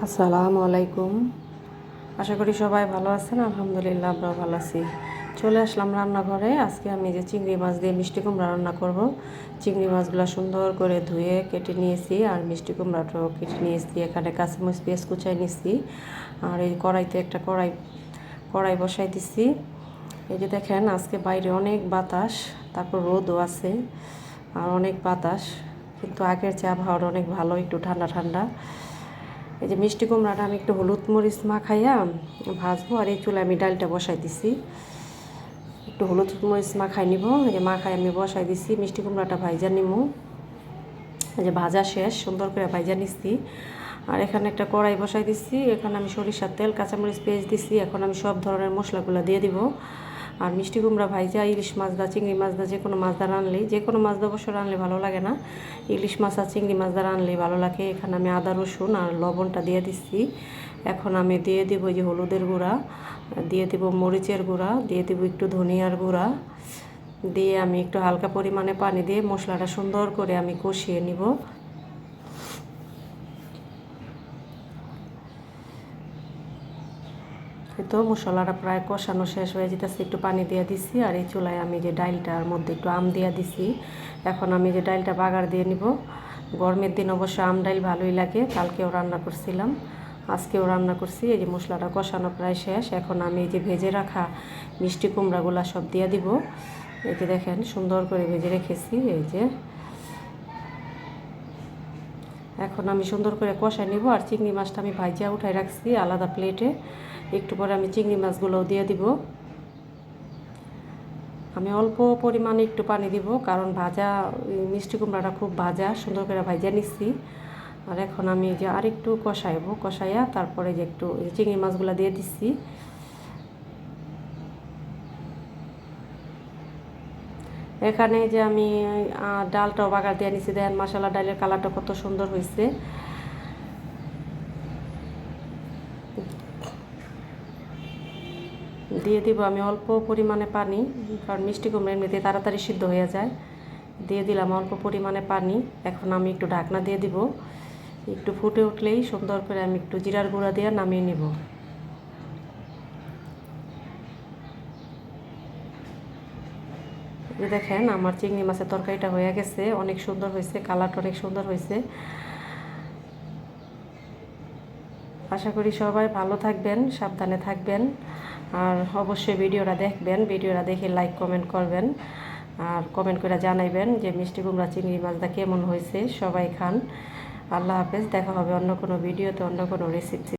আসসালামু আলাইকুম। আশা করি সবাই ভালো আছেন। আলহামদুলিল্লাহ আমরাও ভালো আছি। চলে আসলাম রান্নাঘরে। আজকে আমি যে চিংড়ি মাছ দিয়ে মিষ্টি কুমড়া রান্না করব। চিংড়ি মাছগুলো সুন্দর করে ধুয়ে কেটে নিয়েছি, আর মিষ্টি কুমড়াটাও কেটে নিয়েছি। এখানে কাঁচামরিচ পেঁয়াজ কুচাই নিয়েছি, আর এই কড়াইতে একটা কড়াই বসাই দিছি। এই যে দেখেন, আজকে বাইরে অনেক বাতাস, তারপর রোদও আছে, আর অনেক বাতাস, কিন্তু আগের চেয়ে আবহাওয়াটা অনেক ভালো, একটু ঠান্ডা ঠান্ডা। এই যে মিষ্টি কুমড়াটা আমি একটু হলুদ মরিচ মাখাইয়া ভাজবো, আর এই চুলায় আমি ডালটা বসাই দিছি। একটু হলুদ মরিচ মাখাই নিব। এই যে মাখাই আমি বসাই দিছি। মিষ্টি কুমড়াটা ভাইজা নিমু। এই যে ভাজা শেষ, সুন্দর করে ভাইজা নিচ্ছি। আর এখানে একটা কড়াই বসাই দিচ্ছি। এখানে আমি সরিষার তেল, কাঁচামরিচ পেঁয়াজ দিছি। এখন আমি সব ধরনের মশলাগুলো দিয়ে দিব। আর মিষ্টি কুমড়া ভাইজা ইলিশ মাছ দা, চিংড়ি মাছ দা, যে কোনো মাছ দা রানলেই, যে কোনো মাছ দা অবশ্য রানলে ভালো লাগে না, ইলিশ মাছ আর চিংড়ি মাছ দা রানলেই ভালো লাগে। এখানে আমি আদা রসুন আর লবণটা দিয়ে দিচ্ছি। এখন আমি দিয়ে দিব যে হলুদের গুঁড়া, দিয়ে দিব মরিচের গুঁড়া, দিয়ে দিব একটু ধনিয়ার গুঁড়া, দিয়ে আমি একটু হালকা পরিমাণে পানি দিয়ে মশলাটা সুন্দর করে আমি কষিয়ে নিব। তো মশলাটা প্রায় কষানো শেষ হয়ে যেতেছে, একটু পানি দিয়ে দিছি। আর এই চুলায় আমি যে ডালটার মধ্যে একটু আম দিয়ে দিছি। এখন আমি যে ডালটা বাগার দিয়ে নিব। গরমের দিন অবশ্য আম ডাল ভালোই লাগে, কালকেও রান্না করছিলাম, আজকেও রান্না করছি। এই যে মশলাটা কষানো প্রায় শেষ। এখন আমি এই যে ভেজে রাখা মিষ্টি কুমড়াগুলো সব দিয়ে দিব। এই যে দেখেন, সুন্দর করে ভেজে রেখেছি। এই যে এখন আমি সুন্দর করে কষাই নিব। আর চিংড়ি মাছটা আমি ভাজিয়া উঠাই রাখছি আলাদা প্লেটে। একটু পরে আমি চিংড়ি মাছগুলোও দিয়ে দিব। আমি অল্প পরিমাণে একটু পানি দিব, কারণ ভাজা মিষ্টি কুমড়াটা খুব ভাজা, সুন্দর করে ভাজিয়া নিচ্ছি। আর এখন আমি যে আরেকটু কষাইয়া তারপরে যে একটু চিংড়ি মাছগুলো দিয়ে দিচ্ছি। এখানে যে আমি ডালটাও বাগার দিয়ে নিচ্ছি। দেখেন মশলা ডালের কালারটা কত সুন্দর হয়েছে। দিয়ে দিব আমি অল্প পরিমাণে পানি, কারণ মিষ্টি কুমড়া এমনিতে তাড়াতাড়ি সিদ্ধ হয়ে যায়। দিয়ে দিলাম অল্প পরিমাণে পানি। এখন আমি একটু ঢাকনা দিয়ে দিব। একটু ফুটে উঠলেই সুন্দর করে আমি একটু জিরার গুঁড়া দিয়ে নামিয়ে নিব। এই দেখেন, আমার চিংড়ি মাছের তরকারিটা হয়ে গেছে, অনেক সুন্দর হয়েছে, কালারটা অনেক সুন্দর হয়েছে। আশা করি সবাই ভালো থাকবেন, সাবধানে থাকবেন, আর অবশ্যই ভিডিওটা দেখবেন। ভিডিওটা দেখে লাইক কমেন্ট করবেন, আর কমেন্ট করে জানাইবেন যে মিষ্টি কুমড়া চিংড়ি মাছটা কেমন হয়েছে। সবাই খান। আল্লাহ হাফেজ। দেখা হবে অন্য কোনো ভিডিওতে, অন্য কোনো রেসিপি।